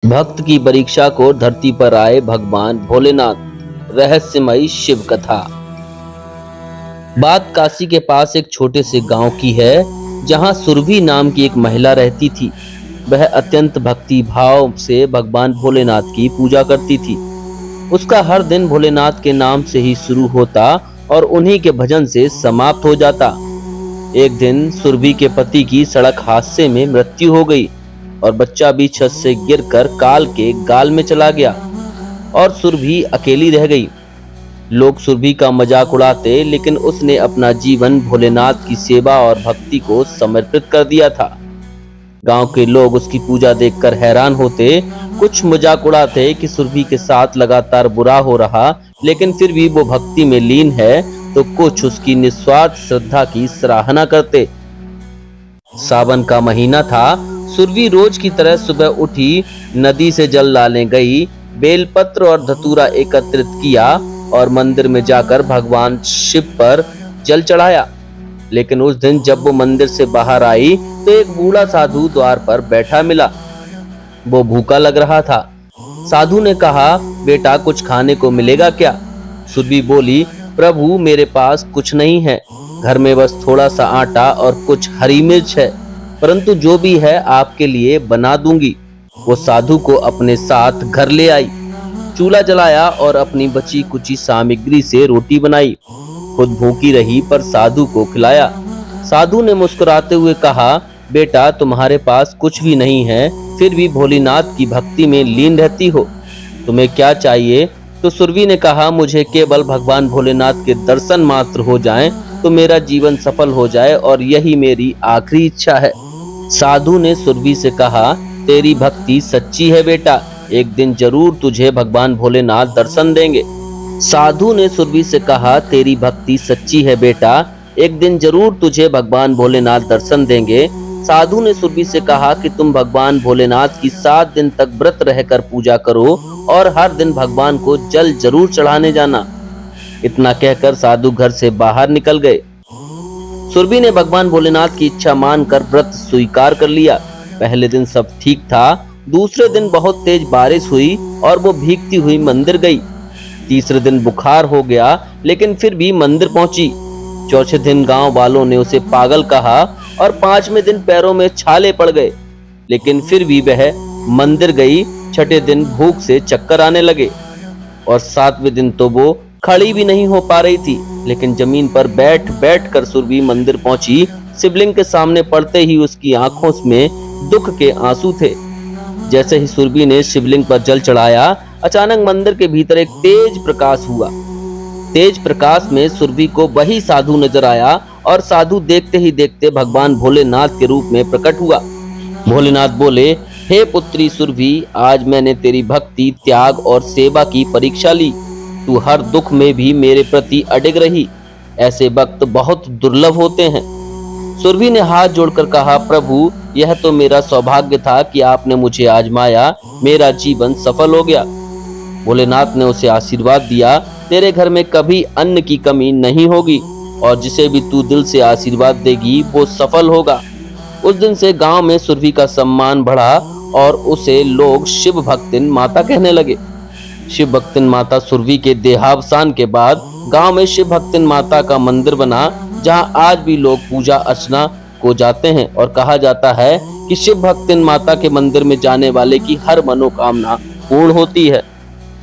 भक्त की परीक्षा को धरती पर आए भगवान भोलेनाथ। रहस्यमयी शिव कथा। बात काशी के पास एक छोटे से गांव की है, जहां सुरभि नाम की एक महिला रहती थी। वह अत्यंत भक्ति भाव से भगवान भोलेनाथ की पूजा करती थी। उसका हर दिन भोलेनाथ के नाम से ही शुरू होता और उन्हीं के भजन से समाप्त हो जाता। एक दिन सुरभि के पति की सड़क हादसे में मृत्यु हो गई और बच्चा भी छत से गिरकर काल के गाल में चला गया और सुरभि अकेली रह गई। लोग सुरभि का मजाक उड़ाते, लेकिन उसने अपना जीवन भोलेनाथ की सेवा और भक्ति को समर्पित कर दिया था। गांव के लोग उसकी पूजा देखकर हैरान होते। कुछ मजाक उड़ाते कि सुरभि के साथ लगातार बुरा हो रहा, लेकिन फिर भी वो भक्ति में लीन है, तो कुछ उसकी निस्वार्थ श्रद्धा की सराहना करते। सावन का महीना था। सुरभि रोज की तरह सुबह उठी, नदी से जल लाने गई, बेलपत्र और धतूरा एकत्रित किया और मंदिर में जाकर भगवान शिव पर जल चढ़ाया। लेकिन उस दिन जब वो मंदिर से बाहर आई तो एक बूढ़ा साधु द्वार पर बैठा मिला। वो भूखा लग रहा था। साधु ने कहा, बेटा कुछ खाने को मिलेगा क्या? सुरभि बोली, प्रभु मेरे पास कुछ नहीं है, घर में बस थोड़ा सा आटा और कुछ हरी मिर्च है, परंतु जो भी है आपके लिए बना दूंगी। वो साधु को अपने साथ घर ले आई, चूल्हा जलाया और अपनी बची कुची सामग्री से रोटी बनाई। खुद भूखी रही पर साधु को खिलाया। साधु ने मुस्कुराते हुए कहा, बेटा तुम्हारे पास कुछ भी नहीं है, फिर भी भोलेनाथ की भक्ति में लीन रहती हो, तुम्हें क्या चाहिए? तो सुरभि ने कहा, मुझे केवल भगवान भोलेनाथ के दर्शन मात्र हो जाएं तो मेरा जीवन सफल हो जाए और यही मेरी आखिरी इच्छा है। साधु ने सुरभि से कहा, तेरी भक्ति सच्ची है बेटा, एक दिन जरूर तुझे भगवान भोलेनाथ दर्शन देंगे। साधु ने सुरभि से कहा, तेरी भक्ति सच्ची है बेटा, एक दिन जरूर तुझे भगवान भोलेनाथ दर्शन देंगे। साधु ने सुरभि से कहा कि तुम भगवान भोलेनाथ की 7 दिन तक व्रत रहकर पूजा करो और हर दिन भगवान को जल जरूर चढ़ाने जाना। इतना कहकर साधु घर से बाहर निकल गए। सुरभि ने भगवान भोलेनाथ की इच्छा मानकर व्रत स्वीकार कर लिया। पहले दिन सब ठीक था, दूसरे दिन बहुत तेज बारिश हुई और वो भीगती हुई मंदिर गई। तीसरे दिन बुखार हो गया, लेकिन फिर भी मंदिर पहुंची। चौथे दिन गांव वालों ने उसे पागल कहा और 5वें दिन पैरों में छाले पड़ गए, लेकिन फिर भी वह मंदिर गई। छठे दिन भूख से चक्कर आने लगे और 7वें दिन तो वो खड़ी भी नहीं हो पा रही थी, लेकिन जमीन पर बैठ बैठ कर सुरभि मंदिर पहुंची। शिवलिंग के सामने पड़ते ही उसकी आंखों में दुख के आंसू थे। जैसे ही सुरभि ने शिवलिंग पर जल चढ़ाया, अचानक मंदिर के भीतर एक तेज प्रकाश हुआ। तेज प्रकाश में सुरभि को वही साधु नजर आया और साधु देखते ही देखते भगवान भोलेनाथ के रूप में प्रकट हुआ। भोलेनाथ बोले, हे पुत्री सुरभि, आज मैंने तेरी भक्ति, त्याग और सेवा की परीक्षा ली। तू हर दुख में भी मेरे प्रति अडिग रही। ऐसे वक्त बहुत दुर्लभ होते हैं। सुरभि ने हाथ जोड़कर कहा, प्रभु यह तो मेरा सौभाग्य था कि आपने मुझे आजमाया, मेरा जीवन सफल हो गया। भोलेनाथ ने उसे आशीर्वाद दिया, तेरे घर में कभी अन्न की कमी नहीं होगी और जिसे भी तू दिल से आशीर्वाद देगी वो सफल होगा। उस दिन से गांव में सुरभि का सम्मान बढ़ा और उसे लोग शिव भक्तिन माता कहने लगे। शिव भक्तिन माता सुरभि के देहावसान के बाद गांव में शिव भक्तिन माता का मंदिर बना, जहां आज भी लोग पूजा अर्चना को जाते हैं और कहा जाता है कि शिव भक्तिन माता के मंदिर में जाने वाले की हर मनोकामना पूर्ण होती है।